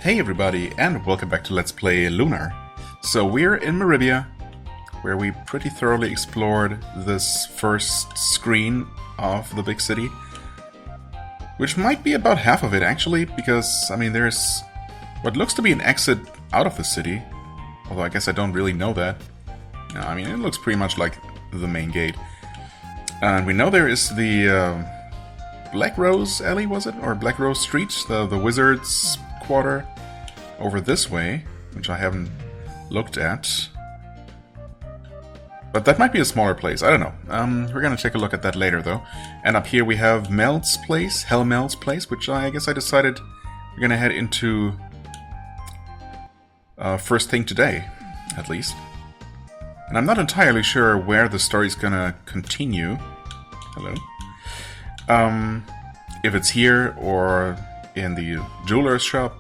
Hey everybody, and welcome back to Let's Play Lunar. So we're in Meribia, where we pretty thoroughly explored this first screen of the big city. Which might be about half of it actually, because, I mean, there's what looks to be an exit out of the city. Although I guess I don't really know that. No, I mean, it looks pretty much like the main gate. And we know there is the Black Rose Alley, was it? Or Black Rose Street, the Wizards Quarter, over this way, which I haven't looked at. But that might be a smaller place, I don't know. We're gonna take a look at that later, though. And up here we have Mel's place, Hell Mel's place, which I guess I decided we're gonna head into first thing today, at least. And I'm not entirely sure where the story's gonna continue. Hello. If it's here or in the jeweler's shop,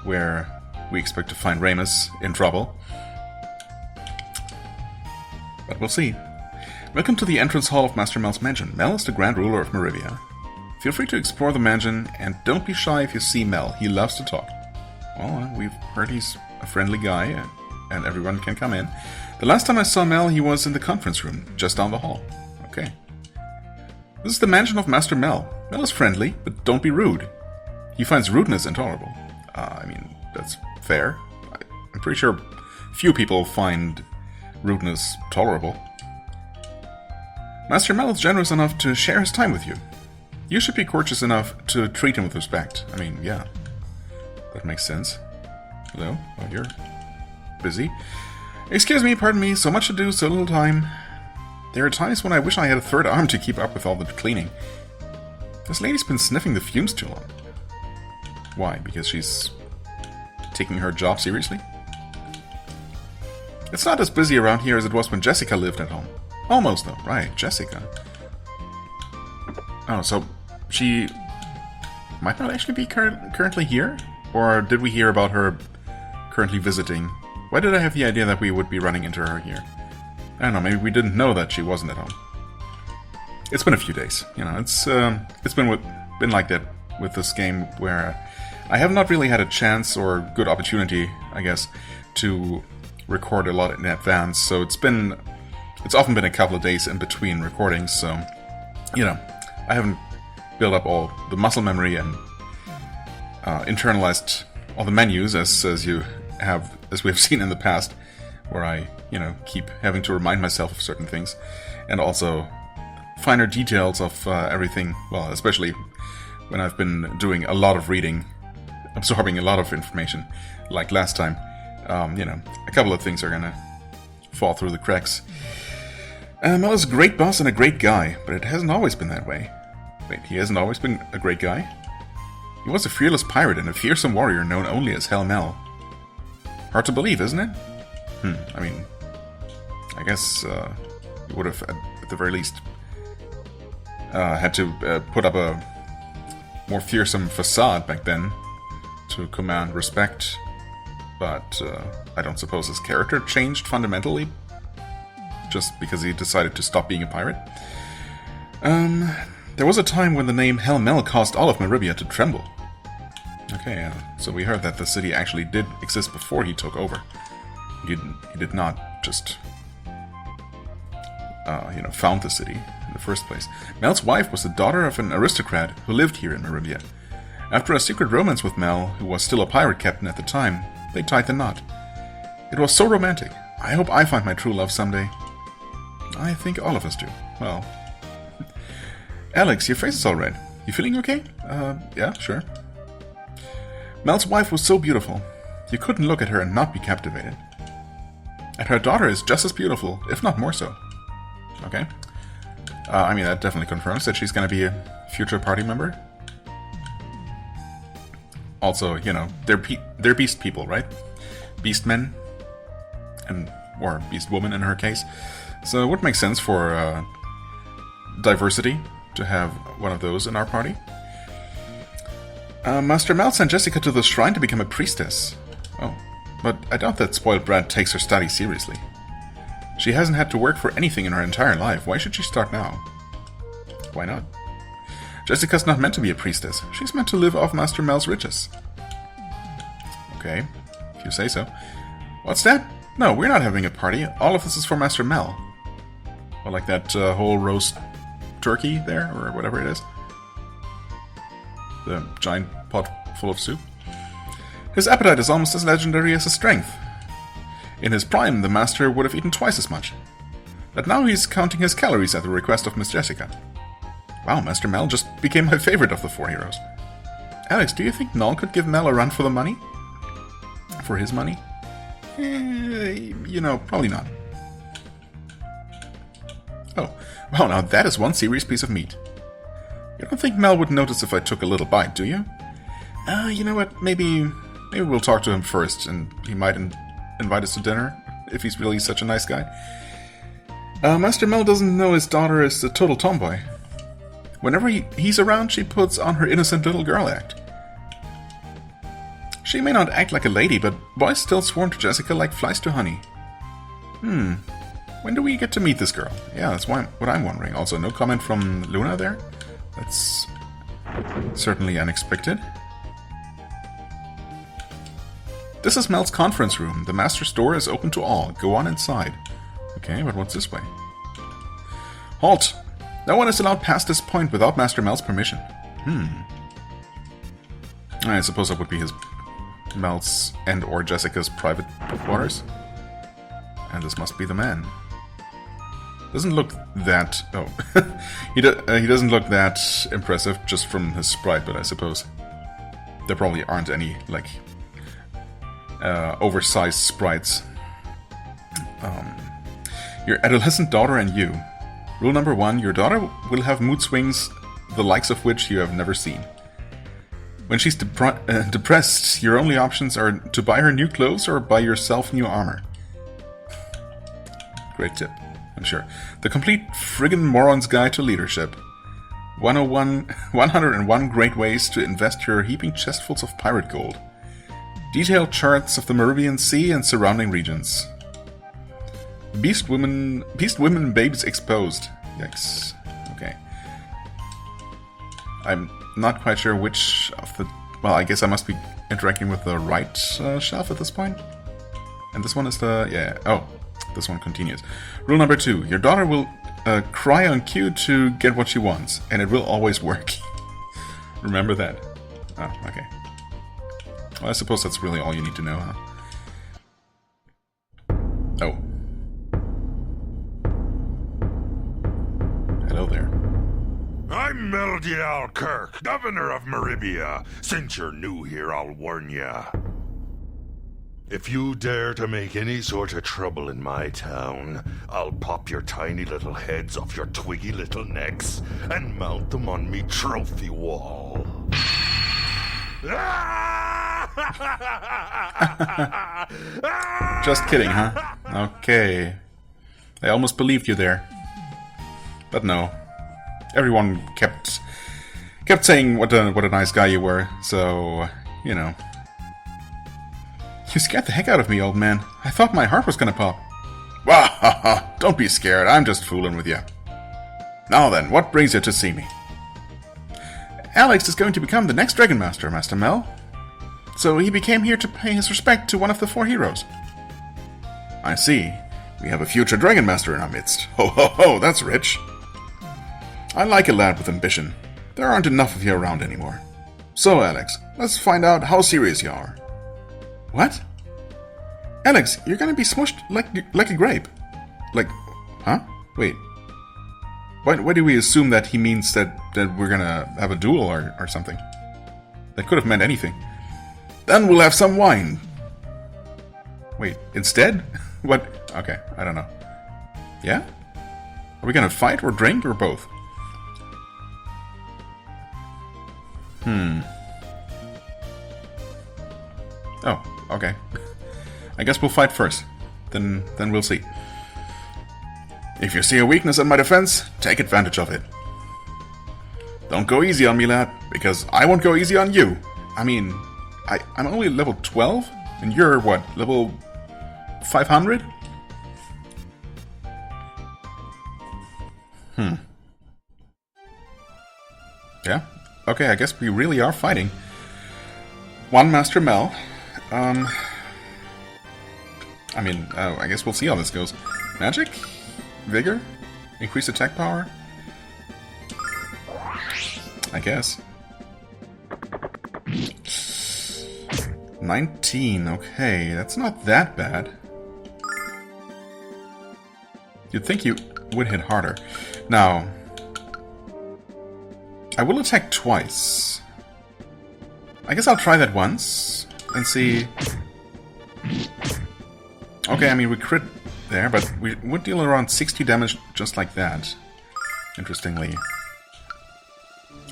where we expect to find Ramus in trouble. But we'll see. Welcome to the entrance hall of Master Mel's mansion. Mel is the Grand Ruler of Meribia. Feel free to explore the mansion, and don't be shy if you see Mel. He loves to talk. Well, we've heard he's a friendly guy, and everyone can come in. The last time I saw Mel, he was in the conference room, just down the hall. Okay. This is the mansion of Master Mel. Mel is friendly, but don't be rude. He finds rudeness intolerable. I mean, that's fair. I'm pretty sure few people find rudeness tolerable. Master Mel is generous enough to share his time with you. You should be courteous enough to treat him with respect. I mean, yeah. That makes sense. Hello? Oh, you're busy. Excuse me, pardon me, so much to do, so little time. There are times when I wish I had a third arm to keep up with all the cleaning. This lady's been sniffing the fumes too long. Why? Because she's taking her job seriously? It's not as busy around here as it was when Jessica lived at home. Almost, though. Right, Jessica. Oh, so she might not actually be currently here? Or did we hear about her currently visiting? Why did I have the idea that we would be running into her here? I don't know, maybe we didn't know that she wasn't at home. It's been a few days, you know, it's been like that with this game, where I have not really had a chance or good opportunity, I guess, to record a lot in advance, so it's often been a couple of days in between recordings, so, you know, I haven't built up all the muscle memory and internalized all the menus as we have seen in the past, where I, you know, keep having to remind myself of certain things, and also finer details of everything, well, especially when I've been doing a lot of reading, absorbing a lot of information, like last time. You know, a couple of things are gonna fall through the cracks. Mel is a great boss and a great guy, but it hasn't always been that way. Wait, he hasn't always been a great guy? He was a fearless pirate and a fearsome warrior known only as Hell Mel. Hard to believe, isn't it? I mean, I guess you would have, at the very least, had to put up a more fearsome facade back then to command respect, but I don't suppose his character changed fundamentally just because he decided to stop being a pirate. There was a time when the name Hell Mel caused all of Meribia to tremble. Okay, so we heard that the city actually did exist before he took over. He did not just, you know, found the city in the first place. Mel's wife was the daughter of an aristocrat who lived here in Meribia. After a secret romance with Mel, who was still a pirate captain at the time, they tied the knot. It was so romantic. I hope I find my true love someday. I think all of us do. Well. Alex, your face is all red. You feeling okay? Yeah, sure. Mel's wife was so beautiful. You couldn't look at her and not be captivated. And her daughter is just as beautiful, if not more so. Okay. I mean, that definitely confirms that she's going to be a future party member. Also, you know, they're beast people, right? Beast men. Or beast woman in her case. So it would make sense for diversity to have one of those in our party. Master Mel sent Jessica to the shrine to become a priestess. Oh. But I doubt that spoiled brat takes her studies seriously. She hasn't had to work for anything in her entire life. Why should she start now? Why not? Jessica's not meant to be a priestess. She's meant to live off Master Mel's riches. Okay, if you say so. What's that? No, we're not having a party. All of this is for Master Mel. Or like that whole roast turkey there, or whatever it is. The giant pot full of soup. His appetite is almost as legendary as his strength. In his prime, the Master would have eaten twice as much. But now he's counting his calories at the request of Miss Jessica. Wow, Master Mel just became my favorite of the 4 heroes. Alex, do you think Null could give Mel a run for the money? For his money? You know, probably not. Oh, well, now that is one serious piece of meat. You don't think Mel would notice if I took a little bite, do you? You know what, maybe we'll talk to him first, and he might invite us to dinner, if he's really such a nice guy. Master Mel doesn't know his daughter is a total tomboy. Whenever he's around, she puts on her innocent little girl act. She may not act like a lady, but boys still swarm to Jessica like flies to honey. When do we get to meet this girl? Yeah, that's what I'm wondering. Also, no comment from Lunar there? That's certainly unexpected. This is Mel's conference room. The Master's door is open to all. Go on inside. Okay, but what's this way? Halt! No one is allowed past this point without Master Mel's permission. I suppose that would be Mel's and or Jessica's private quarters. And this must be the man. Doesn't look that... Oh. he doesn't look that impressive just from his sprite, but I suppose there probably aren't any, like, oversized sprites. Your adolescent daughter and you. Rule number 1, your daughter will have mood swings the likes of which you have never seen. When she's depressed, your only options are to buy her new clothes or buy yourself new armor. Great tip, I'm sure. The complete friggin' moron's guide to leadership. 101 great ways to invest your heaping chestfuls of pirate gold. Detailed charts of the Meridian Sea and surrounding regions. Beast women babes exposed. Yikes. Okay. I'm not quite sure which of the... Well, I guess I must be interacting with the right shelf at this point. And this one is the... Yeah. Oh, this one continues. Rule number 2. Your daughter will cry on cue to get what she wants. And it will always work. Remember that. Oh, okay. Well, I suppose that's really all you need to know, huh? Oh. Hello there. I'm Meldial Kirk, Governor of Meribia. Since you're new here, I'll warn ya. If you dare to make any sort of trouble in my town, I'll pop your tiny little heads off your twiggy little necks and mount them on me trophy wall. Just kidding, huh? Okay. I almost believed you there. But no. Everyone kept saying what a nice guy you were, so, you know. You scared the heck out of me, old man. I thought my heart was gonna pop. Wah, don't be scared, I'm just fooling with you. Now then, what brings you to see me? Alex is going to become the next Dragon Master, Master Mel. So he became here to pay his respect to one of the 4 heroes. I see. We have a future Dragon Master in our midst. Ho ho ho, that's rich. I like a lad with ambition. There aren't enough of you around anymore. So, Alex, let's find out how serious you are. What? Alex, you're gonna be smushed like a grape. Like, huh? Wait. Why do we assume that he means that we're gonna have a duel or something? That could have meant anything. Then we'll have some wine. Wait, instead? What? Okay, I don't know. Yeah? Are we gonna fight or drink or both? Oh, okay. I guess we'll fight first. Then we'll see. If you see a weakness in my defense, take advantage of it. Don't go easy on me, lad, because I won't go easy on you. I mean, I'm only level 12, and you're, what, level 500? Yeah? Okay, I guess we really are fighting. One Master Mel, I mean, I guess we'll see how this goes. Magic? Vigor? Increase attack power? I guess. 19, okay, that's not that bad. You'd think you would hit harder. Now, I will attack twice. I guess I'll try that once and see. Okay, I mean, we crit there, but we would deal around 60 damage just like that. Interestingly.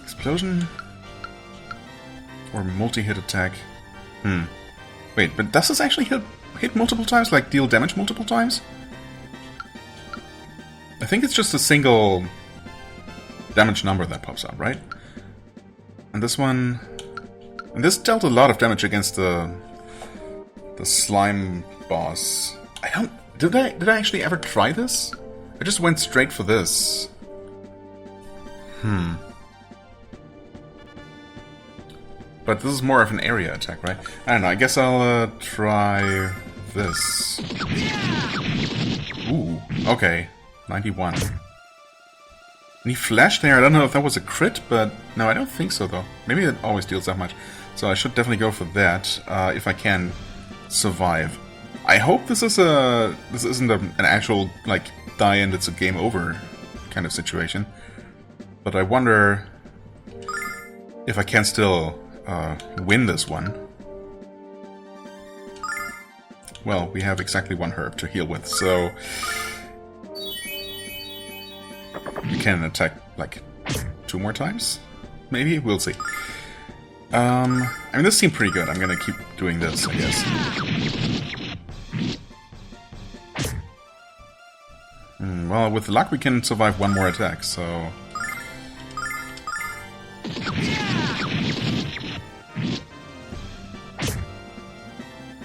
Explosion? Or multi-hit attack? Wait, but does this actually hit multiple times? Like, deal damage multiple times? I think it's just a single damage number that pops up, right? And this one... And this dealt a lot of damage against the slime boss. I don't... Did I actually ever try this? I just went straight for this. But this is more of an area attack, right? I don't know, I guess I'll try this. Ooh, okay. 91. And he flashed there, I don't know if that was a crit, but... No, I don't think so, though. Maybe it always deals that much. So I should definitely go for that, if I can survive. I hope this is this isn't an actual, like, die and it's a game over kind of situation. But I wonder if I can still win this one. Well, we have exactly one herb to heal with, so we can attack like 2 more times. Maybe we'll see. I mean, this seemed pretty good. I'm gonna keep doing this, I guess. Well, with luck, we can survive one more attack. So.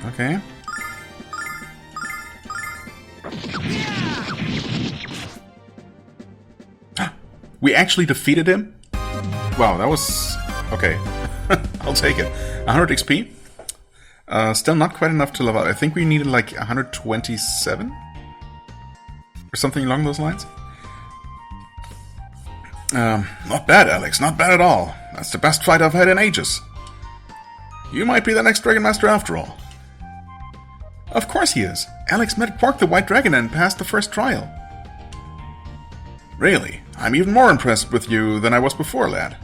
Okay. We actually defeated him? Wow, that was... Okay. I'll take it. 100 XP? Still not quite enough to level up. I think we needed like 127? Or something along those lines? Not bad, Alex. Not bad at all. That's the best fight I've had in ages. You might be the next Dragon Master after all. Of course he is. Alex met Quark the White Dragon and passed the first trial. Really? I'm even more impressed with you than I was before, lad.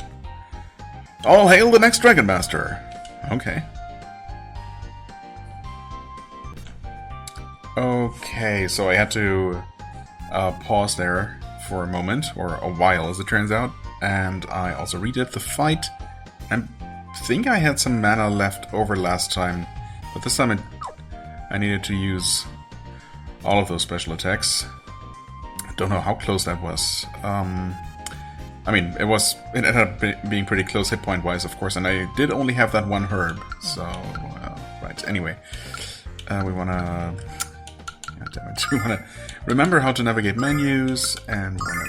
All hail the next Dragon Master. Okay. Okay, so I had to pause there for a moment, or a while as it turns out, and I also redid the fight. I think I had some mana left over last time, but this time I needed to use all of those special attacks. I don't know how close that was. I mean, it ended up being pretty close hit point wise, of course, and I did only have that one herb, so right. Anyway, we wanna. God damn it. We wanna remember how to navigate menus, and we wanna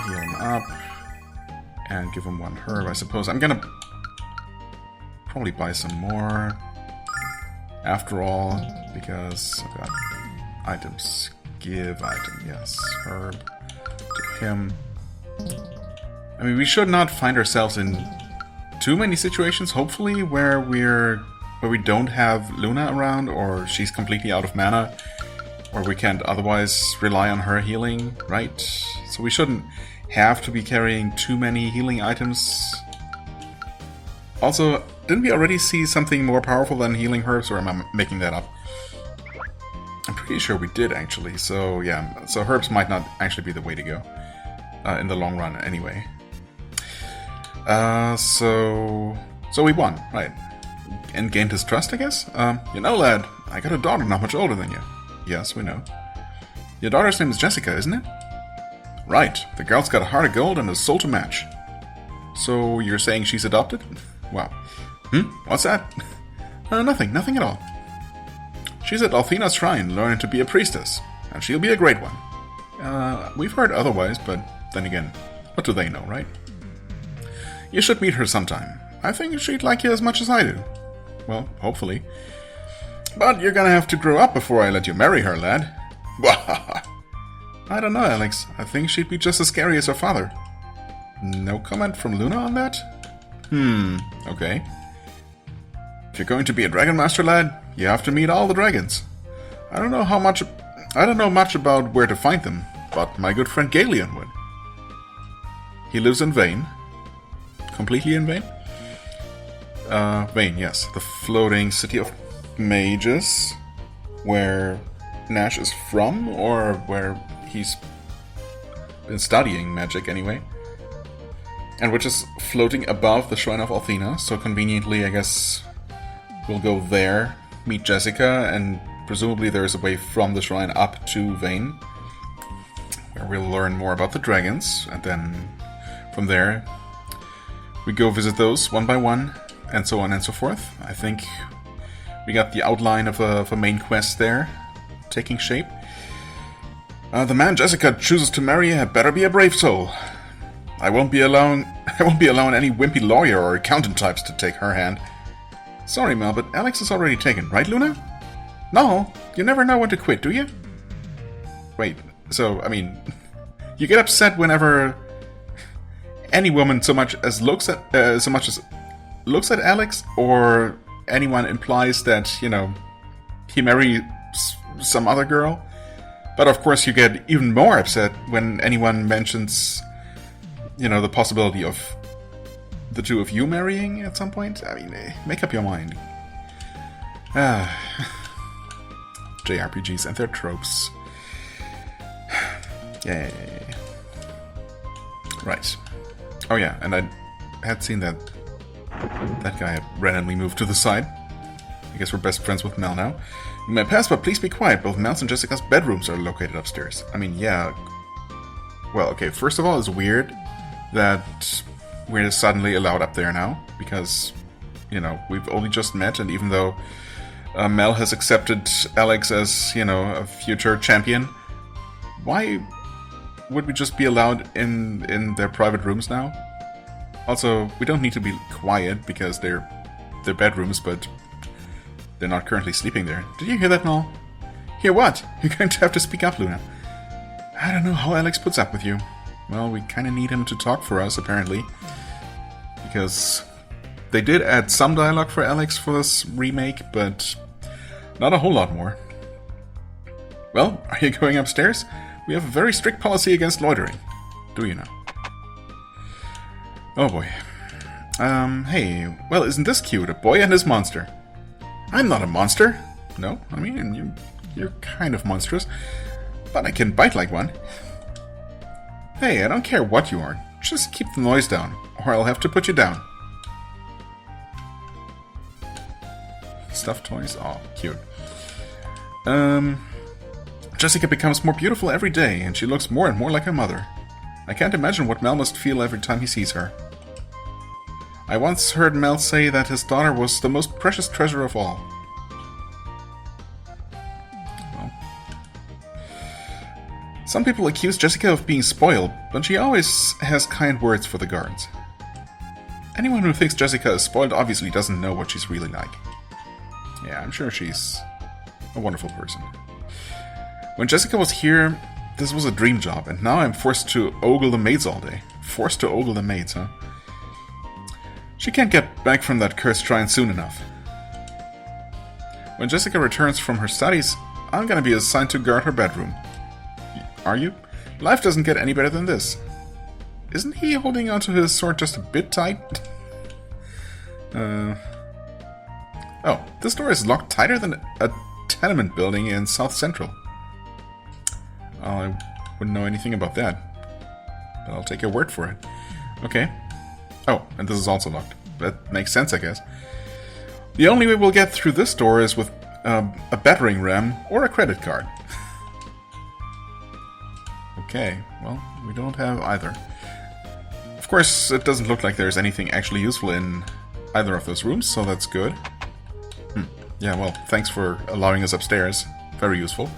heal him up and give him one herb. I suppose I'm gonna probably buy some more. After all, because I've got items. Give item, yes. Herb to him. I mean, we should not find ourselves in too many situations, hopefully, where we don't have Luna around, or she's completely out of mana, or we can't otherwise rely on her healing, right? So we shouldn't have to be carrying too many healing items. Also, didn't we already see something more powerful than healing herbs, or am I making that up? I'm pretty sure we did, actually, so yeah. So herbs might not actually be the way to go, in the long run, anyway. So we won, right. And gained his trust, I guess? You know, lad, I got a daughter not much older than you. Yes, we know. Your daughter's name is Jessica, isn't it? Right, the girl's got a heart of gold and a soul to match. So you're saying she's adopted? Wow. What's that? Nothing at all. She's at Althena's shrine, learning to be a priestess, and she'll be a great one. We've heard otherwise, but then again, what do they know, right? You should meet her sometime. I think she'd like you as much as I do. well, hopefully. But you're gonna have to grow up before I let you marry her, lad. I don't know, Alex. I think she'd be just as scary as her father. No comment from Lunar on that? Okay. If you're going to be a Dragon Master, lad, you have to meet all the dragons. I don't know much about where to find them, but my good friend Galeon would. He lives in Vane. Completely in Vane? Vane, yes. The floating city of mages, where Nash is from, or where he's been studying magic anyway. And which is floating above the Shrine of Althena, so conveniently, I guess, we'll go there, meet Jessica, and presumably there's a way from the shrine up to Vane, where we'll learn more about the dragons, and then from there we go visit those one by one, and so on and so forth. I think we got the outline of a main quest there taking shape. The man Jessica chooses to marry had better be a brave soul. I won't be allowing any wimpy lawyer or accountant types to take her hand. Sorry, Mel, but Alex is already taken, right, Luna? No, you never know when to quit, do you? Wait, so, I mean, you get upset whenever any woman so much as looks at Alex, or anyone implies that, you know, he marries some other girl? But of course you get even more upset when anyone mentions, you know, the possibility of the two of you marrying at some point. I mean, make up your mind. JRPGs and their tropes. Yay. Right. Oh yeah, and I had seen that guy had randomly moved to the side. I guess we're best friends with Mel now. You may pass, but please be quiet. Both Mel's and Jessica's bedrooms are located upstairs. I mean, yeah. Well, okay, first of all, it's weird that we're suddenly allowed up there now, because, you know, we've only just met, and even though Mel has accepted Alex as, you know, a future champion, why would we just be allowed in their private rooms now? Also, we don't need to be quiet, because they're bedrooms, but they're not currently sleeping there. Did you hear that, Mel? Hear what? You're going to have to speak up, Luna. I don't know how Alex puts up with you. Well, we kind of need him to talk for us, apparently. Because they did add some dialogue for Alex for this remake, but not a whole lot more. Well, are you going upstairs? We have a very strict policy against loitering. Do you know? Oh boy. Hey, well, isn't this cute? A boy and his monster. I'm not a monster. No, I mean, you're kind of monstrous. But I can bite like one. Hey, I don't care what you are. Just keep the noise down, or I'll have to put you down. Stuffed toys? Aw, cute. Jessica becomes more beautiful every day, and she looks more and more like her mother. I can't imagine what Mel must feel every time he sees her. I once heard Mel say that his daughter was the most precious treasure of all. Well, some people accuse Jessica of being spoiled, but she always has kind words for the guards. Anyone who thinks Jessica is spoiled obviously doesn't know what she's really like. Yeah, I'm sure she's a wonderful person. When Jessica was here, this was a dream job, and now I'm forced to ogle the maids all day. Forced to ogle the maids, huh? She can't get back from that cursed shrine soon enough. When Jessica returns from her studies, I'm gonna be assigned to guard her bedroom. Are you? Life doesn't get any better than this. Isn't he holding onto his sword just a bit tight? Oh, this door is locked tighter than a tenement building in South Central. I wouldn't know anything about that, but I'll take your word for it. Okay. Oh, and this is also locked. That makes sense, I guess. The only way we'll get through this door is with a battering ram or a credit card. Okay, well, we don't have either. Of course, it doesn't look like there's anything actually useful in either of those rooms, so that's good. Yeah, well, thanks for allowing us upstairs. Very useful.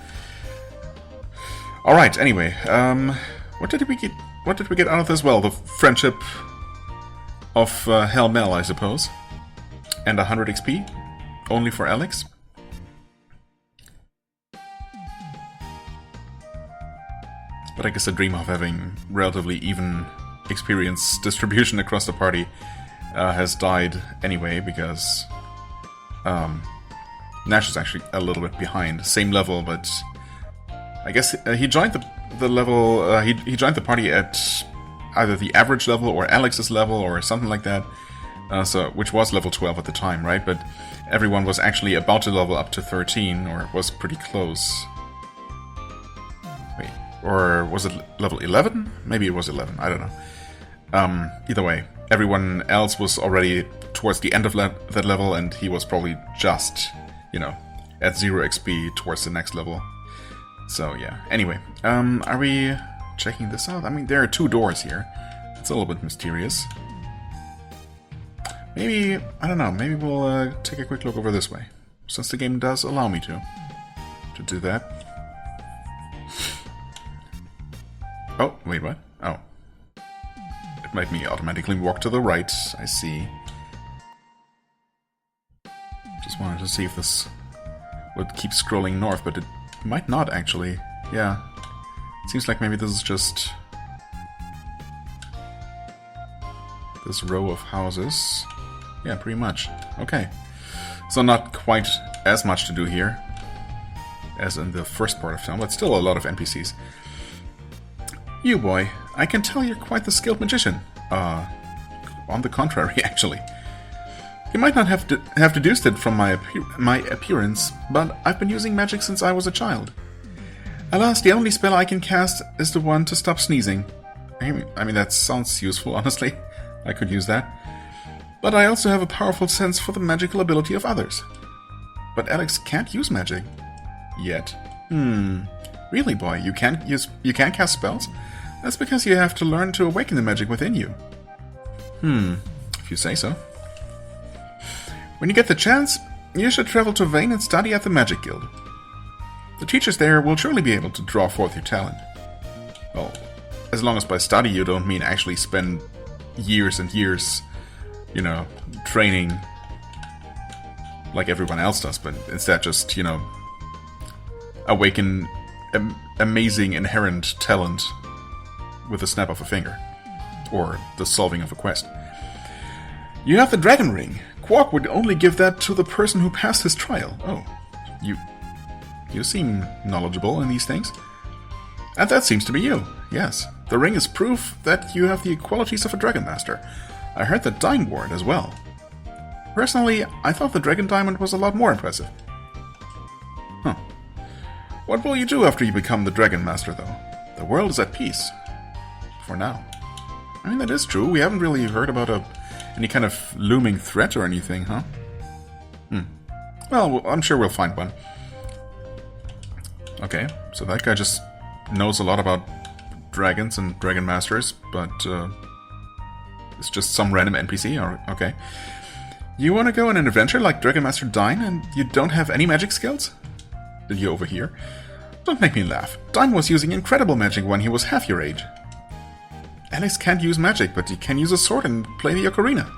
Alright, anyway, what did we get out of this? Well, the friendship of Hell Mel, I suppose. And 100 XP. only for Alex. But I guess the dream of having relatively even experience distribution across the party has died anyway, because Nash is actually a little bit behind. Same level, but I guess he joined the level. He joined the party at either the average level or Alex's level or something like that. Which was level 12 at the time, right? But everyone was actually about to level up to 13, or was pretty close. Wait, or was it level 11? Maybe it was 11. I don't know. Either way, everyone else was already towards the end of that level, and he was probably just, at 0 XP towards the next level. So yeah. Anyway, are we checking this out? I mean, there are 2 doors here. It's a little bit mysterious. Maybe, I don't know, maybe we'll take a quick look over this way, since the game does allow me to do that. Oh, wait, what? Oh. It made me automatically walk to the right, I see. Just wanted to see if this would keep scrolling north, but it might not, actually. Yeah. It seems like maybe this is just this row of houses. Yeah, pretty much. Okay. So not quite as much to do here as in the first part of town, but still a lot of NPCs. You, boy, I can tell you're quite the skilled magician. On the contrary, actually. You might not have deduced it from my appearance, but I've been using magic since I was a child. Alas, the only spell I can cast is the one to stop sneezing. I mean, that sounds useful, honestly. I could use that. But I also have a powerful sense for the magical ability of others. But Alex can't use magic. Yet. Really, boy? You can't cast spells? That's because you have to learn to awaken the magic within you. If you say so. When you get the chance, you should travel to Vane and study at the Magic Guild. The teachers there will surely be able to draw forth your talent. Well, as long as by study you don't mean actually spend years and years, training like everyone else does, but instead just, awaken amazing inherent talent with a snap of a finger. Or the solving of a quest. You have the Dragon Ring. Quark would only give that to the person who passed his trial. Oh, you seem knowledgeable in these things. And that seems to be you, yes. The ring is proof that you have the qualities of a Dragon Master. I heard the Dine Ward as well. Personally, I thought the Dragon Diamond was a lot more impressive. Huh. What will you do after you become the Dragon Master, though? The world is at peace. For now. I mean, that is true. We haven't really heard about any kind of looming threat or anything, huh? Well, I'm sure we'll find one. Okay, so that guy just knows a lot about dragons and Dragon Masters, but it's just some random NPC, or okay. You want to go on an adventure like Dragon Master Dine and you don't have any magic skills? Did you overhear? Don't make me laugh. Dine was using incredible magic when he was half your age. Alex can't use magic, but he can use a sword and play the ocarina.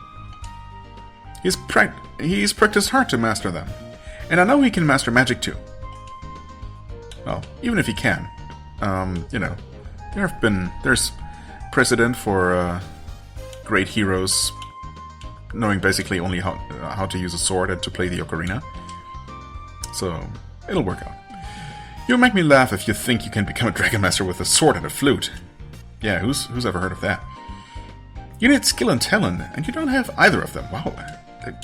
He's practiced hard to master them. And I know he can master magic too. Well, even if he can. There's precedent for great heroes knowing basically only how to use a sword and to play the ocarina. So, it'll work out. You'll make me laugh if you think you can become a Dragon Master with a sword and a flute. Yeah, who's ever heard of that? You need skill and talent, and you don't have either of them. Wow.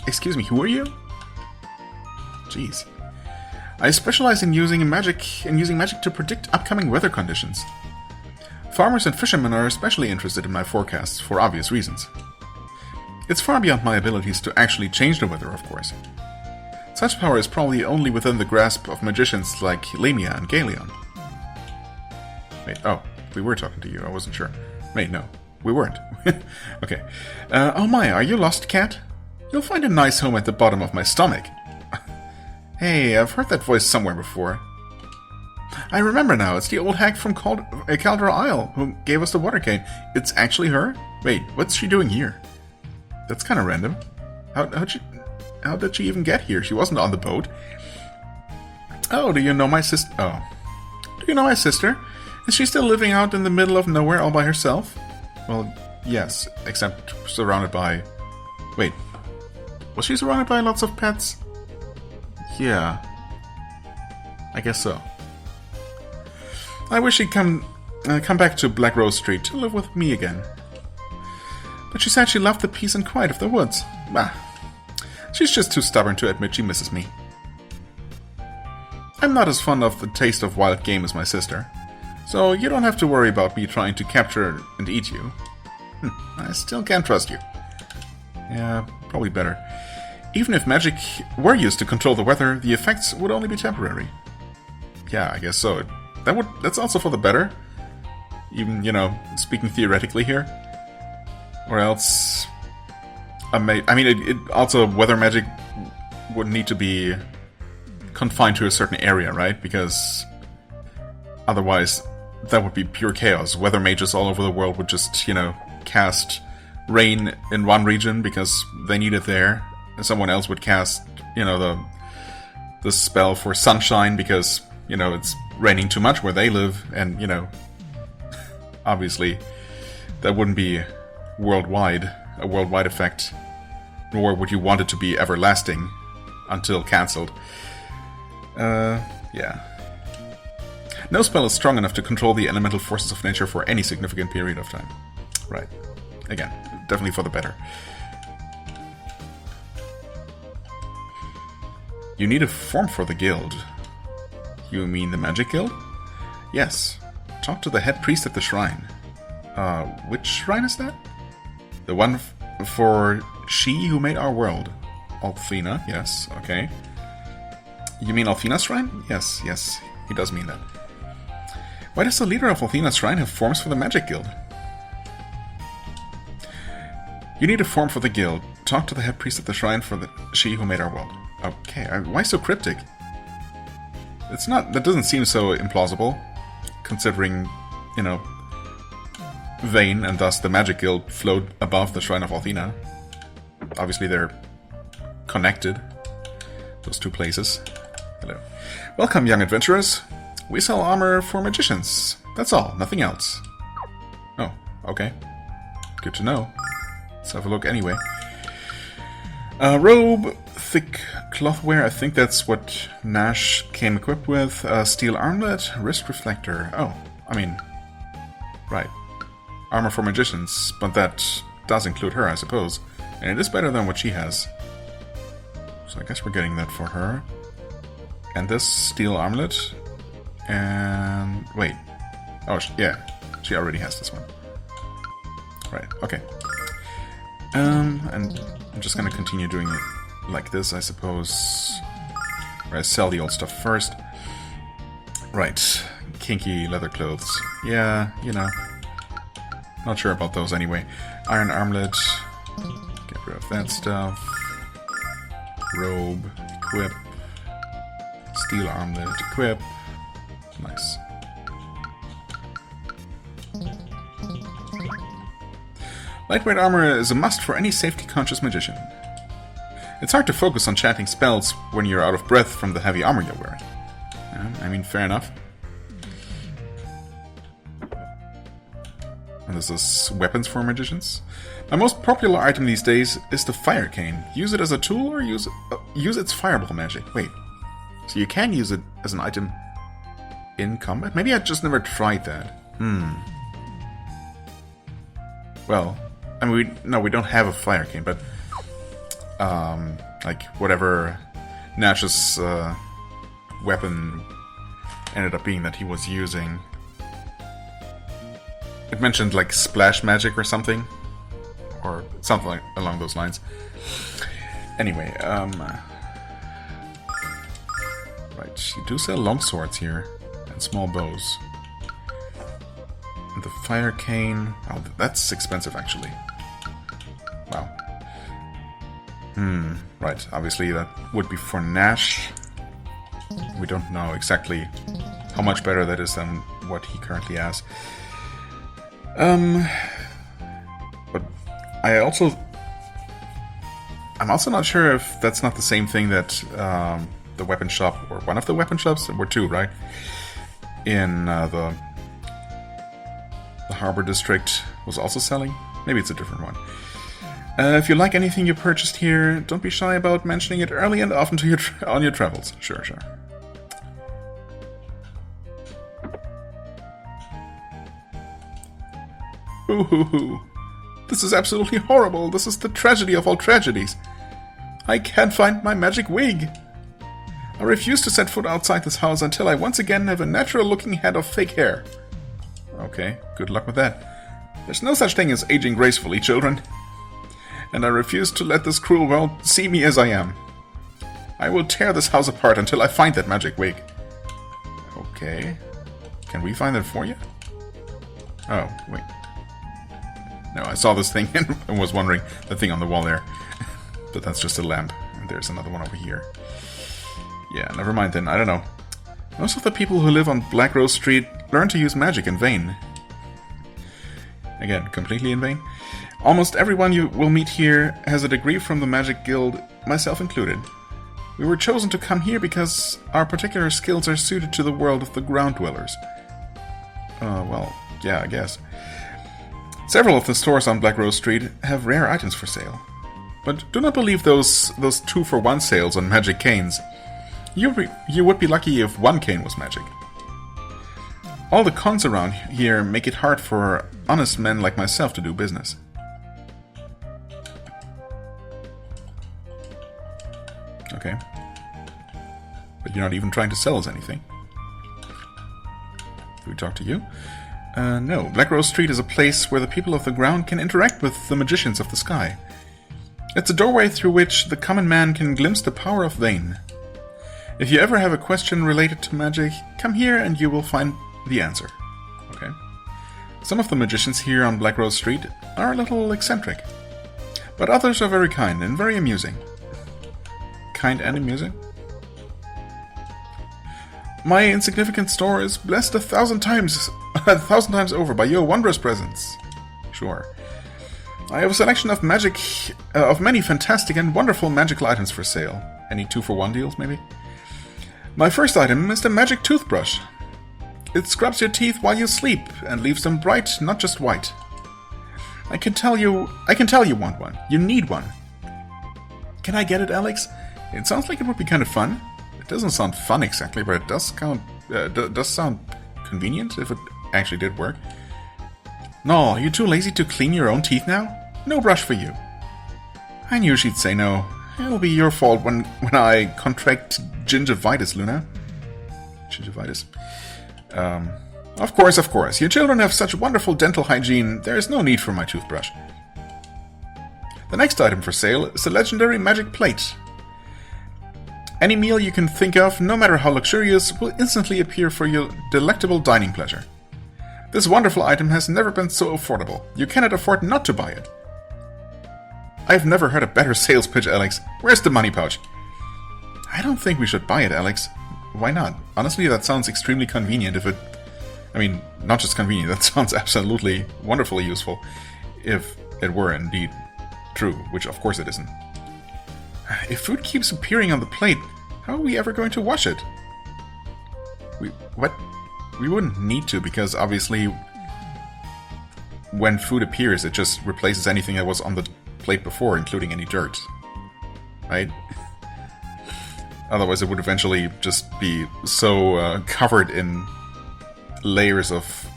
Excuse me, who are you? Jeez. I specialize in using magic to predict upcoming weather conditions. Farmers and fishermen are especially interested in my forecasts for obvious reasons. It's far beyond my abilities to actually change the weather, of course. Such power is probably only within the grasp of magicians like Lamia and Galeon. Wait, oh, we were talking to you, I wasn't sure. Wait, no, we weren't. Okay. Oh my, are you lost, cat? You'll find a nice home at the bottom of my stomach. Hey, I've heard that voice somewhere before. I remember now, it's the old hag from Caldera Isle who gave us the water cane. It's actually her? Wait, what's she doing here? That's kind of random. how did she even get here? She wasn't on the boat. Oh, do you know my sister? Oh. Do you know my sister? Is she still living out in the middle of nowhere all by herself? Well, yes, except surrounded by... Wait. Was she surrounded by lots of pets? Yeah. I guess so. I wish she'd come back to Black Rose Street to live with me again. But she said she loved the peace and quiet of the woods. Bah. She's just too stubborn to admit she misses me. I'm not as fond of the taste of wild game as my sister, so you don't have to worry about me trying to capture and eat you. I still can't trust you. Yeah, probably better. Even if magic were used to control the weather, the effects would only be temporary. Yeah, I guess so. That's also for the better. Even, speaking theoretically here. Or else... it also, weather magic would need to be confined to a certain area, right? Because otherwise that would be pure chaos. Weather mages all over the world would just, cast rain in one region because they need it there. And someone else would cast, the spell for sunshine because, it's raining too much where they live. And, obviously that wouldn't be a worldwide effect. Nor would you want it to be everlasting until cancelled. Yeah. No spell is strong enough to control the elemental forces of nature for any significant period of time. Right. Again, definitely for the better. You need a form for the guild. You mean the magic guild? Yes. Talk to the head priest at the shrine. Which shrine is that? The one for she who made our world. Althena, yes, okay. You mean Althena's shrine? Yes, he does mean that. Why does the leader of Althena's shrine have forms for the magic guild? You need a form for the guild. Talk to the head priest at the shrine for the she who made our world. Okay, why so cryptic? That doesn't seem so implausible, considering, Vane and thus the magic guild float above the shrine of Althena. Obviously they're connected, those two places. Hello. Welcome, young adventurers. We sell armor for magicians. That's all, nothing else. Oh, okay. Good to know. Let's have a look anyway. Robe, thick clothwear, I think that's what Nash came equipped with. Steel armlet, wrist reflector. Oh, right. Armor for magicians, but that does include her, I suppose. And it is better than what she has. So I guess we're getting that for her. And this steel armlet. And... wait. Oh, yeah. She already has this one. Right, okay. And I'm just gonna continue doing it like this, I suppose. Or I sell the old stuff first. Right. Kinky leather clothes. Yeah, Not sure about those anyway. Iron armlet. Get rid of that stuff. Robe. Equip. Steel armlet. Equip. Nice. Lightweight armor is a must for any safety-conscious magician. It's hard to focus on chanting spells when you're out of breath from the heavy armor you're wearing. Fair enough. And this is weapons for magicians. My most popular item these days is the fire cane. Use it as a tool or use its fireball magic. Wait, so you can use it as an item in combat? Maybe I just never tried that. Well, we don't have a fire cane, but like whatever Nash's weapon ended up being that he was using. It mentioned like splash magic or something. Or something along those lines. Anyway, right, you do sell long swords here. And small bows. And the fire cane... oh, that's expensive actually. Wow. Right, obviously that would be for Nash. We don't know exactly how much better that is than what he currently has. But I I'm also not sure if that's not the same thing that the weapon shop, or one of the weapon shops, there were two, right? In the Harbor District was also selling. Maybe it's a different one. If you like anything you purchased here, don't be shy about mentioning it early and often to on your travels. Sure. Ooh. This is absolutely horrible. This is the tragedy of all tragedies. I can't find my magic wig. I refuse to set foot outside this house until I once again have a natural-looking head of fake hair. Okay, good luck with that. There's no such thing as aging gracefully, children. And I refuse to let this cruel world see me as I am. I will tear this house apart until I find that magic wig. Okay. Can we find it for you? Oh, wait. No, I saw this thing and was wondering, the thing on the wall there. But that's just a lamp. And there's another one over here. Yeah, never mind then. I don't know. Most of the people who live on Black Rose Street learn to use magic in vain. Again, completely in vain. Almost everyone you will meet here has a degree from the Magic Guild, myself included. We were chosen to come here because our particular skills are suited to the world of the ground dwellers. Well, yeah, I guess. Several of the stores on Black Rose Street have rare items for sale. But do not believe those 2-for-1 sales on magic canes. You would be lucky if one cane was magic. All the cons around here make it hard for honest men like myself to do business. Okay. But you're not even trying to sell us anything. Do we talk to you? No. Black Rose Street is a place where the people of the ground can interact with the magicians of the sky. It's a doorway through which the common man can glimpse the power of Vane. If you ever have a question related to magic, come here and you will find the answer. Okay. Some of the magicians here on Black Rose Street are a little eccentric. But others are very kind and very amusing. Kind and amusing? My insignificant store is blessed 1,000 times over by your wondrous presence. Sure. I have a selection of many fantastic and wonderful magical items for sale. Any 2-for-1 deals, maybe? My first item is the magic toothbrush. It scrubs your teeth while you sleep and leaves them bright, not just white. I can tell you want one. You need one. Can I get it, Alex? It sounds like it would be kind of fun. It doesn't sound fun exactly, but it does sound convenient if it actually did work. No, are you too lazy to clean your own teeth now? No brush for you. I knew she'd say no. It'll be your fault when I contract gingivitis, Lunar. Gingivitis? Of course. You children have such wonderful dental hygiene, there is no need for my toothbrush. The next item for sale is the legendary magic plate. Any meal you can think of, no matter how luxurious, will instantly appear for your delectable dining pleasure. This wonderful item has never been so affordable. You cannot afford not to buy it. I've never heard a better sales pitch, Alex. Where's the money pouch? I don't think we should buy it, Alex. Why not? Honestly, that sounds extremely convenient if it... I mean, not just convenient, that sounds absolutely wonderfully useful. If it were indeed true, which of course it isn't. If food keeps appearing on the plate, how are we ever going to wash it? We wouldn't need to, because obviously when food appears, it just replaces anything that was on the plate before, including any dirt. Right? Otherwise it would eventually just be so covered in layers of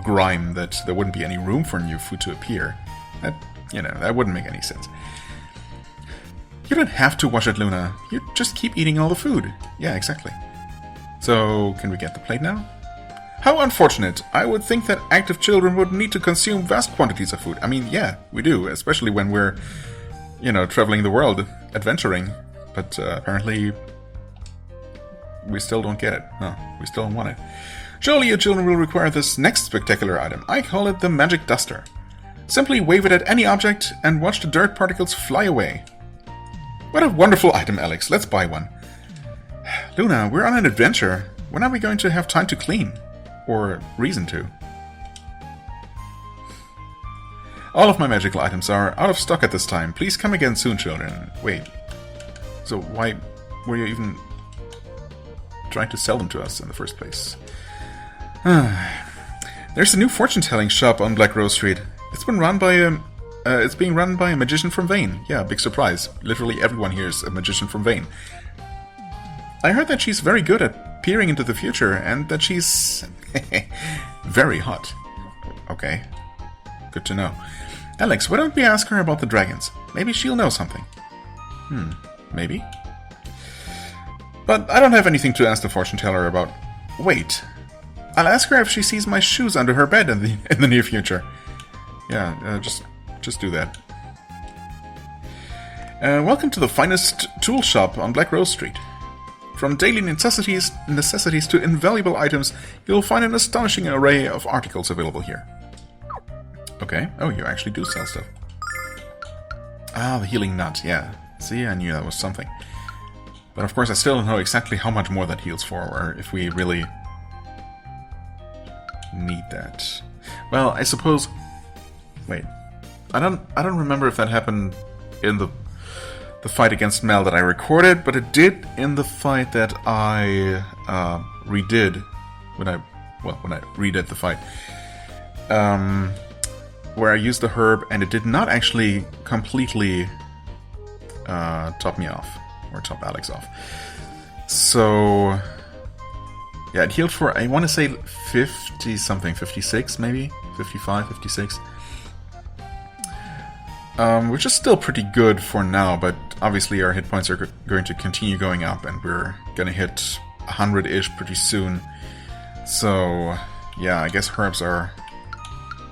grime that there wouldn't be any room for new food to appear. That wouldn't make any sense. You don't have to wash it, Luna. You just keep eating all the food. Yeah, exactly. So, can we get the plate now? How unfortunate. I would think that active children would need to consume vast quantities of food. I mean, yeah, we do, especially when we're, traveling the world, adventuring. But apparently, we still don't get it. Huh, we still don't want it. Surely your children will require this next spectacular item. I call it the magic duster. Simply wave it at any object and watch the dirt particles fly away. What a wonderful item, Alex. Let's buy one. Luna, we're on an adventure. When are we going to have time to clean? Or reason to? All of my magical items are out of stock at this time. Please come again soon, children. Wait. So why were you even trying to sell them to us in the first place? There's a new fortune-telling shop on Black Rose Street. It's being run by a magician from Vane. Yeah, big surprise. Literally everyone here is a magician from Vane. I heard that she's very good at peering into the future, and that she's very hot. Okay. Good to know. Alex, why don't we ask her about the dragons? Maybe she'll know something. Maybe. But I don't have anything to ask the fortune teller about. Wait. I'll ask her if she sees my shoes under her bed in the near future. Yeah, just do that. Welcome to the finest tool shop on Black Rose Street. From daily necessities to invaluable items, you'll find an astonishing array of articles available here. Okay. Oh, you actually do sell stuff. Ah, the healing nut. Yeah. See, I knew that was something. But of course, I still don't know exactly how much more that heals for, or if we really need that. Well, I suppose. Wait, I don't remember if that happened in the fight against Mel that I recorded, but it did in the fight that I redid when I redid the fight, where I used the herb, and it did not actually completely top me off or top Alex off. So yeah, it healed for, I want to say 50 something, 56 maybe, 55, 56. Which is still pretty good for now, but obviously our hit points are going to continue going up, and we're going to hit 100-ish pretty soon. So, yeah, I guess herbs are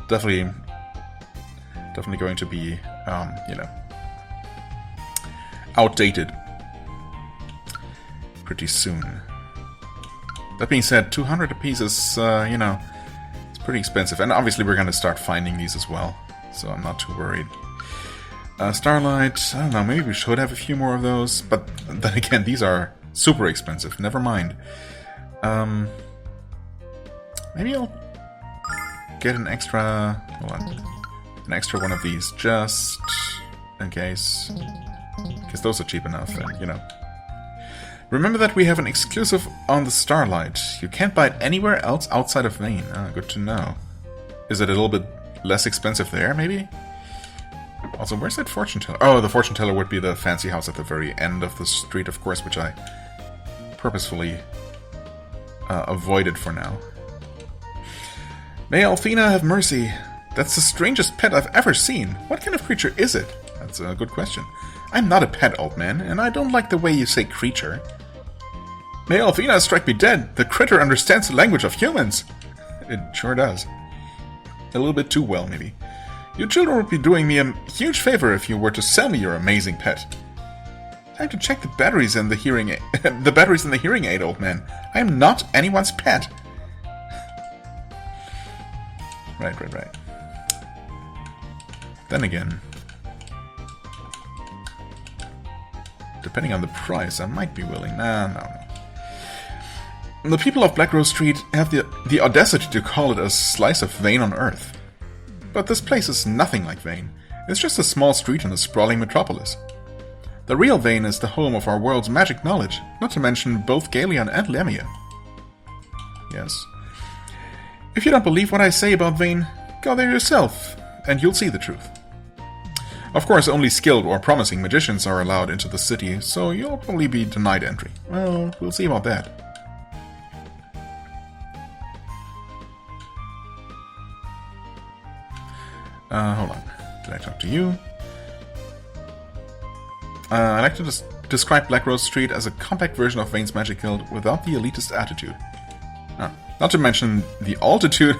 definitely going to be, outdated pretty soon. That being said, 200 apiece is, it's pretty expensive, and obviously we're going to start finding these as well, so I'm not too worried. Starlight, I don't know, maybe we should have a few more of those, but then again, these are super expensive, never mind. Maybe I'll get an extra, an extra one of these, just in case, because those are cheap enough, and, Remember that we have an exclusive on the Starlight. You can't buy it anywhere else outside of Vane. Ah, good to know. Is it a little bit less expensive there, maybe? Also, where's that fortune teller? Oh, the fortune teller would be the fancy house at the very end of the street, of course, which I purposefully avoided for now. May Althena have mercy. That's the strangest pet I've ever seen. What kind of creature is it? That's a good question. I'm not a pet, old man, and I don't like the way you say creature. May Althena strike me dead. The critter understands the language of humans. It sure does. A little bit too well, maybe. You children would be doing me a huge favor if you were to sell me your amazing pet. Time to check the batteries in the hearing aid. The batteries in the hearing aid, old man. I am not anyone's pet. Right. Then again, depending on the price, I might be willing. No. The people of Black Rose Street have the audacity to call it a slice of Vane on Earth. But this place is nothing like Vane. It's just a small street in a sprawling metropolis. The real Vane is the home of our world's magic knowledge, not to mention both Galeon and Lamia. Yes. If you don't believe what I say about Vane, go there yourself, and you'll see the truth. Of course, only skilled or promising magicians are allowed into the city, so you'll probably be denied entry. Well, we'll see about that. Hold on. Did I talk to you? I like to describe Black Rose Street as a compact version of Vane's Magic Guild without the elitist attitude. Not to mention the altitude.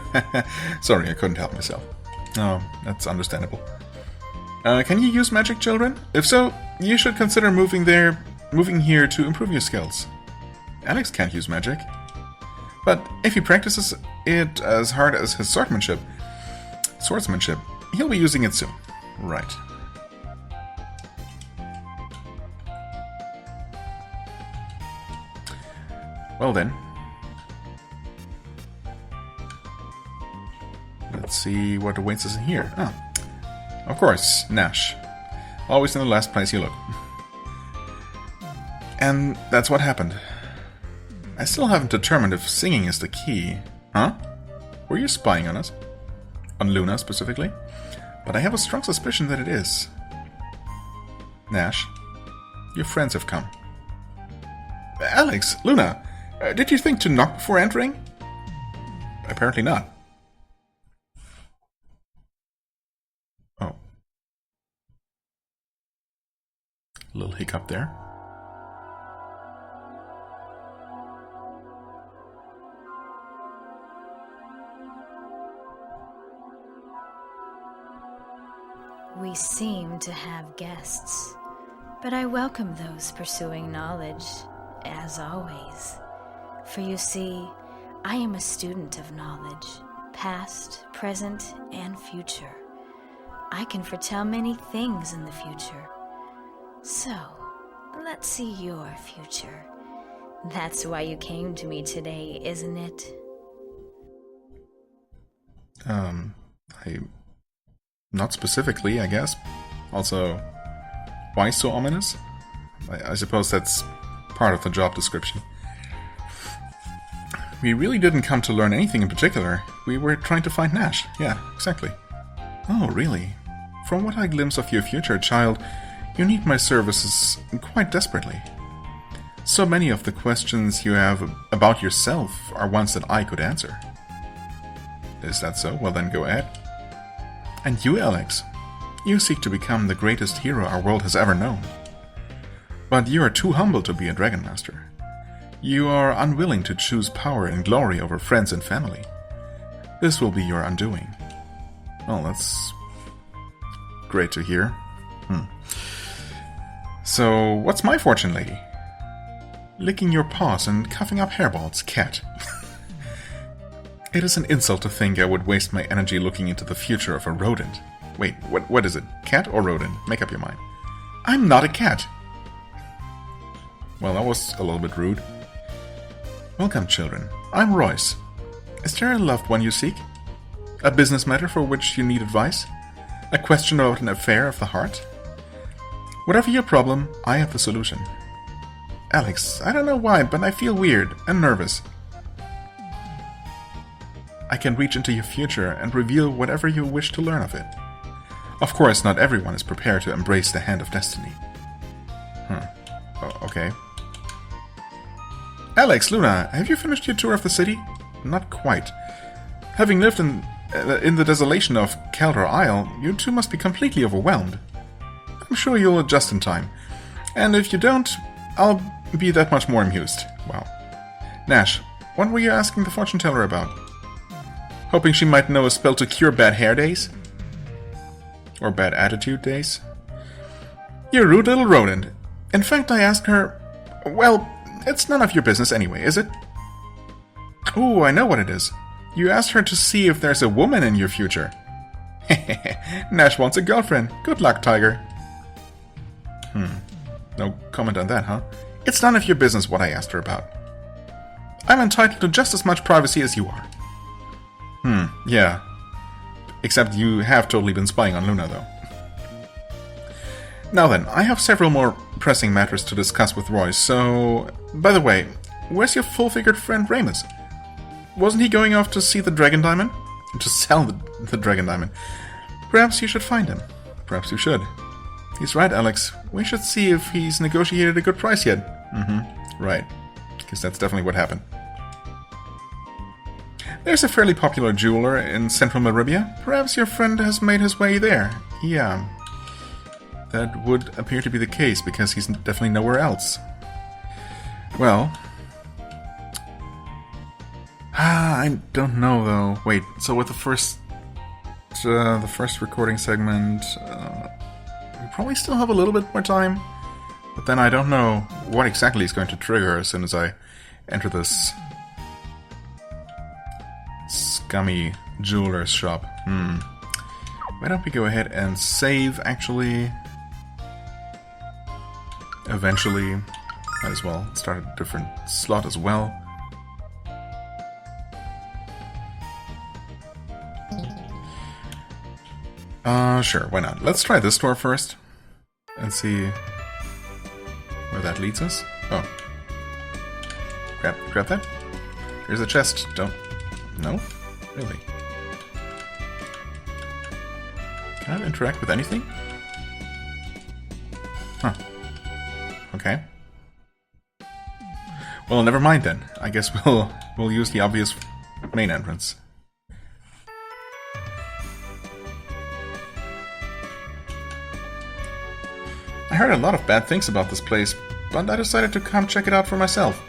Sorry, I couldn't help myself. Oh, that's understandable. Can you use magic, children? If so, you should consider moving here to improve your skills. Alex can't use magic. But if he practices it as hard as his swordsmanship, he'll be using it soon. Right. Well then. Let's see what awaits us in here. Of course, Nash. Always in the last place you look. And that's what happened. I still haven't determined if singing is the key. Huh? Were you spying on us? On Luna, specifically? But I have a strong suspicion that it is. Nash, your friends have come. Alex, Luna, did you think to knock before entering? Apparently not. Oh. A little hiccup there. We seem to have guests, but I welcome those pursuing knowledge, as always. For you see, I am a student of knowledge, past, present, and future. I can foretell many things in the future. So, let's see your future. That's why you came to me today, isn't it? Not specifically, I guess. Also, why so ominous? I suppose that's part of the job description. We really didn't come to learn anything in particular. We were trying to find Nash. Yeah, exactly. Oh, really? From what I glimpse of your future, child, you need my services quite desperately. So many of the questions you have about yourself are ones that I could answer. Is that so? Well then, go ahead. And you, Alex, you seek to become the greatest hero our world has ever known. But you are too humble to be a Dragon Master. You are unwilling to choose power and glory over friends and family. This will be your undoing. Well, that's great to hear. So, what's my fortune, lady? Licking your paws and cuffing up hairballs, cat. It is an insult to think I would waste my energy looking into the future of a rodent. Wait, what is it? Cat or rodent? Make up your mind. I'm not a cat! Well, that was a little bit rude. Welcome, children. I'm Royce. Is there a loved one you seek? A business matter for which you need advice? A question about an affair of the heart? Whatever your problem, I have the solution. Alex, I don't know why, but I feel weird and nervous. I can reach into your future and reveal whatever you wish to learn of it. Of course, not everyone is prepared to embrace the hand of destiny. Oh, okay. Alex, Luna, have you finished your tour of the city? Not quite. Having lived in the desolation of Caldor Isle, you two must be completely overwhelmed. I'm sure you'll adjust in time. And if you don't, I'll be that much more amused. Wow. Nash, what were you asking the fortune teller about? Hoping she might know a spell to cure bad hair days? Or bad attitude days? You rude little rodent. In fact, I asked her... Well, it's none of your business anyway, is it? Ooh, I know what it is. You asked her to see if there's a woman in your future. Nash wants a girlfriend. Good luck, Tiger. No comment on that, huh? It's none of your business what I asked her about. I'm entitled to just as much privacy as you are. Yeah. Except you have totally been spying on Luna, though. Now then, I have several more pressing matters to discuss with Royce, so... By the way, where's your full-figured friend Ramus? Wasn't he going off to see the Dragon Diamond? To sell the Dragon Diamond. Perhaps you should find him. Perhaps you should. He's right, Alex. We should see if he's negotiated a good price yet. Right. Because that's definitely what happened. There's a fairly popular jeweler in central Maribia. Perhaps your friend has made his way there. Yeah. That would appear to be the case, because he's definitely nowhere else. Well... I don't know, though. Wait, so with the first recording segment... we probably still have a little bit more time. But then I don't know what exactly is going to trigger as soon as I enter this... scummy jeweler's shop. Why don't we go ahead and save, actually? Eventually. Might as well start a different slot as well. Sure, why not? Let's try this door first. And see where that leads us. Oh. Grab that. Here's a chest. Don't... No? Really? Can I interact with anything? Huh. Okay. Well, never mind then. I guess we'll use the obvious main entrance. I heard a lot of bad things about this place, but I decided to come check it out for myself.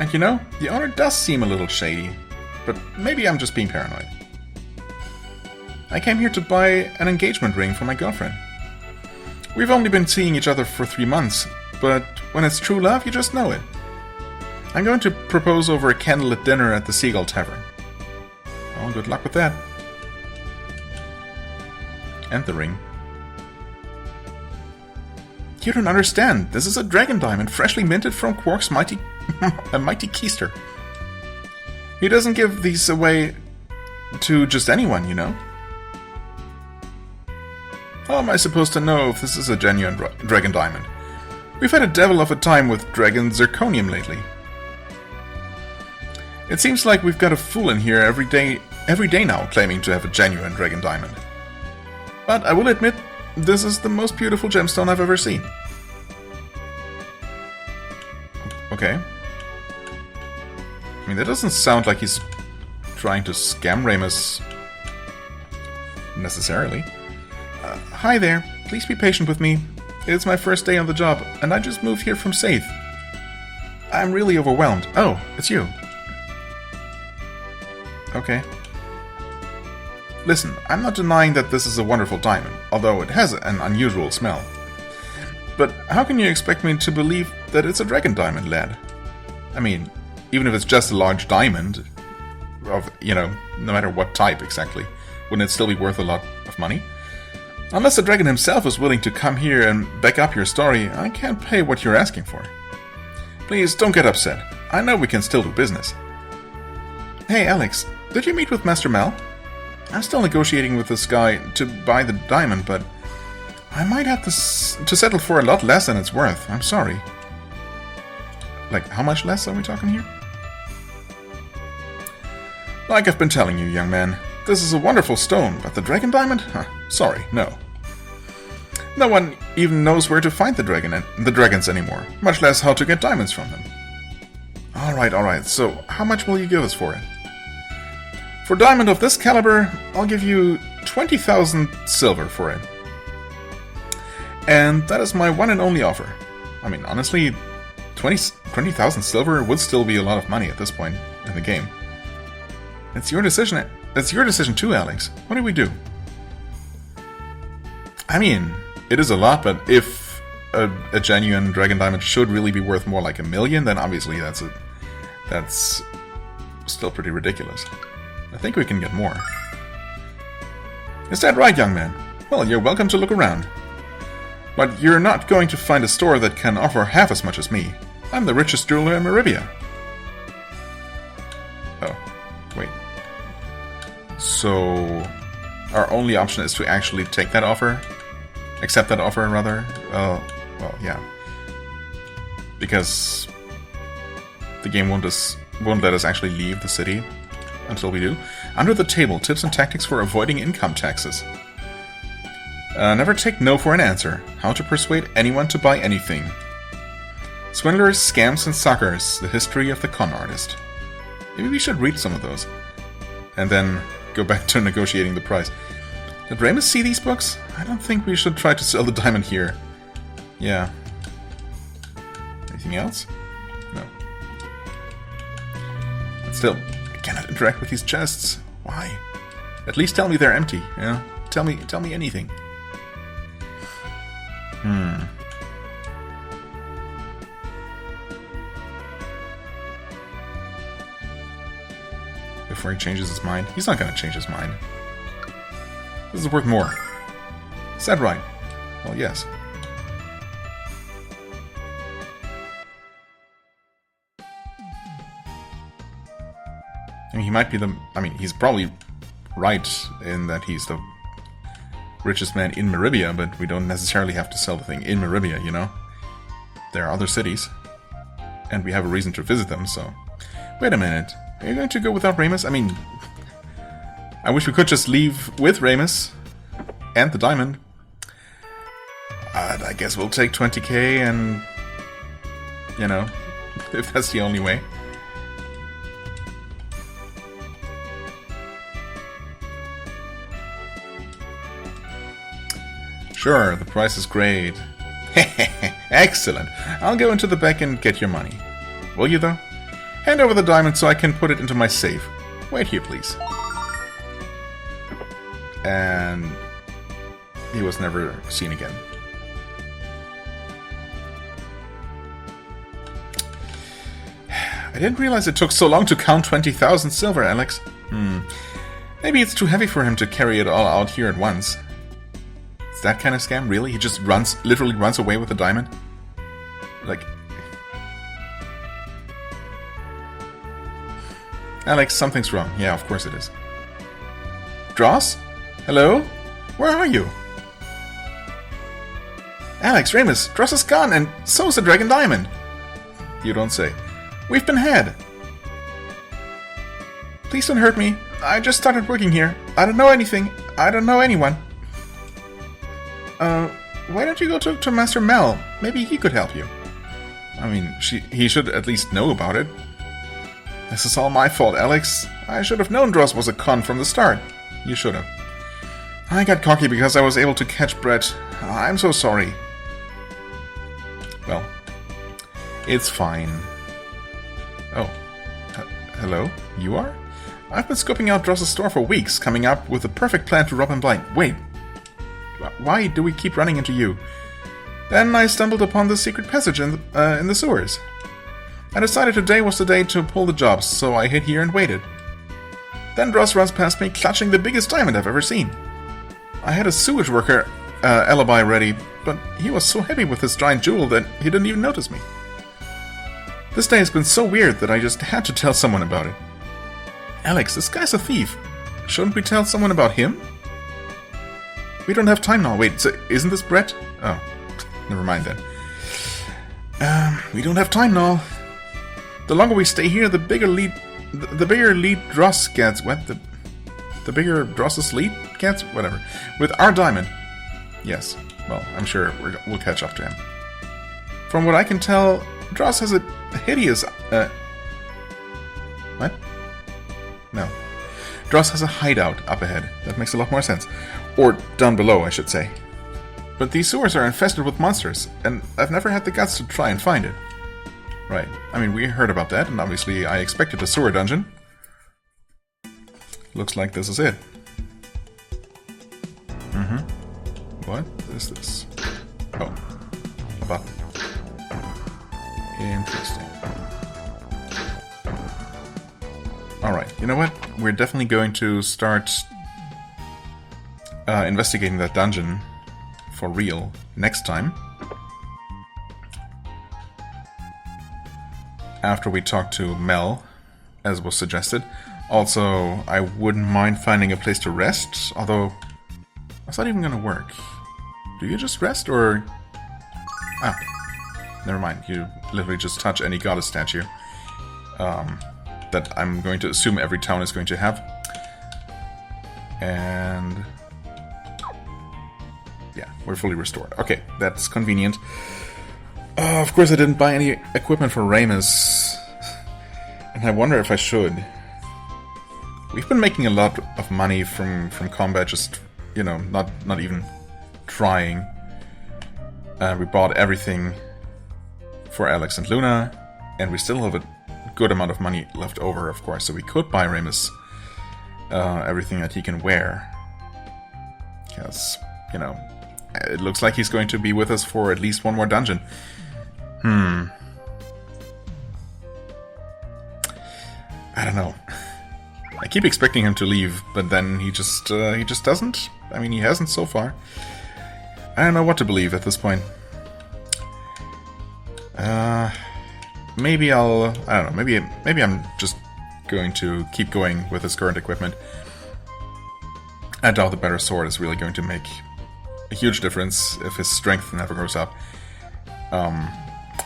And you know, the owner does seem a little shady, but maybe I'm just being paranoid. I came here to buy an engagement ring for my girlfriend. We've only been seeing each other for 3 months, but when it's true love, you just know it. I'm going to propose over a candlelit dinner at the Seagull Tavern. Well, good luck with that. And the ring. You don't understand. This is a dragon diamond, freshly minted from Quark's mighty keister. He doesn't give these away to just anyone, you know. How am I supposed to know if this is a genuine dragon diamond? We've had a devil of a time with dragon zirconium lately. It seems like we've got a fool in here every day now claiming to have a genuine dragon diamond. But I will admit, this is the most beautiful gemstone I've ever seen. Okay. I mean, that doesn't sound like he's trying to scam Ramus necessarily. Hi there. Please be patient with me. It's my first day on the job, and I just moved here from Saith. I'm really overwhelmed. Oh, it's you. Okay. Listen, I'm not denying that this is a wonderful diamond, although it has an unusual smell. But how can you expect me to believe that it's a dragon diamond, lad? I mean, even if it's just a large diamond, of, you know, no matter what type exactly, wouldn't it still be worth a lot of money? Unless the dragon himself is willing to come here and back up your story, I can't pay what you're asking for. Please, don't get upset. I know we can still do business. Hey, Alex, did you meet with Master Mel? I'm still negotiating with this guy to buy the diamond, but I might have to settle for a lot less than it's worth. I'm sorry. Like, how much less are we talking here? Like I've been telling you, young man, this is a wonderful stone, but the dragon diamond? Huh, sorry, no. No one even knows where to find the dragons anymore, much less how to get diamonds from them. Alright, so how much will you give us for it? For a diamond of this caliber, I'll give you 20,000 silver for it. And that is my one and only offer. I mean, honestly, 20,000 silver would still be a lot of money at this point in the game. It's your decision. It's your decision too, Alex. What do we do? I mean, it is a lot, but if a genuine dragon diamond should really be worth more like $1 million, then obviously that's still pretty ridiculous. I think we can get more. Is that right, young man? Well, you're welcome to look around. But you're not going to find a store that can offer half as much as me. I'm the richest jeweler in Maribia. Oh, wait. So, our only option is to actually take that offer? Accept that offer, rather? Well, yeah. Because the game won't let us actually leave the city until we do. Under the table, tips and tactics for avoiding income taxes. Never take no for an answer. How to persuade anyone to buy anything. Swindlers, scams, and suckers. The history of the con artist. Maybe we should read some of those. And then go back to negotiating the price. Did Ramus see these books? I don't think we should try to sell the diamond here. Yeah. Anything else? No. But still, I cannot interact with these chests. Why? At least tell me they're empty, you know? Tell me anything. Before he changes his mind. He's not gonna change his mind. This is worth more. Is that right? Well, yes. I mean, he might be the... I mean, he's probably right in that he's the richest man in Meribia, but we don't necessarily have to sell the thing in Meribia, you know? There are other cities, and we have a reason to visit them, so... Wait a minute. Are you going to go without Ramus? I mean... I wish we could just leave with Ramus and the diamond. I guess we'll take 20k and... You know, if that's the only way. Sure, the price is great. Excellent. I'll go into the back and get your money. Will you, though? Hand over the diamond so I can put it into my safe. Wait here, please. And... he was never seen again. I didn't realize it took so long to count 20,000 silver, Alex. Maybe it's too heavy for him to carry it all out here at once. Is that kind of scam, really? He just literally runs away with the diamond? Like... Alex, something's wrong. Yeah, of course it is. Dross? Hello? Where are you? Alex, Ramus, Dross is gone, and so's the Dragon Diamond. You don't say. We've been had. Please don't hurt me. I just started working here. I don't know anything. I don't know anyone. Why don't you go talk to Master Mel? Maybe he could help you. I mean, he should at least know about it. This is all my fault, Alex. I should have known Dross was a con from the start. You should have. I got cocky because I was able to catch Brett. I'm so sorry. Well, it's fine. Oh. Hello? You are? I've been scoping out Dross's store for weeks, coming up with the perfect plan to rob him blind. Wait. Why do we keep running into you? Then I stumbled upon this secret passage in the sewers. I decided today was the day to pull the jobs, so I hid here and waited. Then Dross runs past me, clutching the biggest diamond I've ever seen. I had a sewage worker alibi ready, but he was so happy with this giant jewel that he didn't even notice me. This day has been so weird that I just had to tell someone about it. Alex, this guy's a thief. Shouldn't we tell someone about him? We don't have time now. Wait, so isn't this Brett? Oh, never mind then. We don't have time now. The longer we stay here, the bigger lead Dross gets. What? The bigger Dross's lead gets? Whatever. With our diamond. Yes. Well, I'm sure we'll catch up to him. From what I can tell, Dross has a hideous... What? No. Dross has a hideout up ahead. That makes a lot more sense. Or down below, I should say. But these sewers are infested with monsters, and I've never had the guts to try and find it. Right. I mean, we heard about that, and obviously I expected a sewer dungeon. Looks like this is it. What is this? Oh. A button. Interesting. Alright, you know what? We're definitely going to start investigating that dungeon for real next time. After we talk to Mel, as was suggested. Also, I wouldn't mind finding a place to rest, although... How's that even gonna work? Do you just rest, or... Ah, never mind. You literally just touch any goddess statue. That I'm going to assume every town is going to have. And... yeah, we're fully restored. Okay, that's convenient. Of course I didn't buy any equipment for Ramus. And I wonder if I should. We've been making a lot of money from combat, just, you know, not even trying. We bought everything for Alex and Luna, and we still have a good amount of money left over, of course, so we could buy Ramus everything that he can wear. Because, you know, it looks like he's going to be with us for at least one more dungeon. I don't know. I keep expecting him to leave, but then he just doesn't. I mean, he hasn't so far. I don't know what to believe at this point. Maybe I don't know, maybe I'm just going to keep going with his current equipment. I doubt the better sword is really going to make a huge difference if his strength never goes up.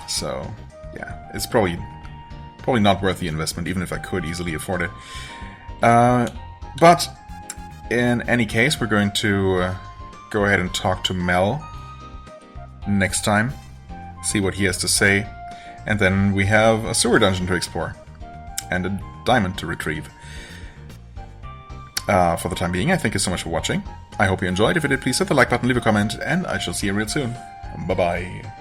So, yeah, it's probably not worth the investment, even if I could easily afford it. But in any case, we're going to go ahead and talk to Mel next time, see what he has to say, and then we have a sewer dungeon to explore and a diamond to retrieve. For the time being, I thank you so much for watching. I hope you enjoyed. If you did, please hit the like button, leave a comment, and I shall see you real soon. Bye-bye.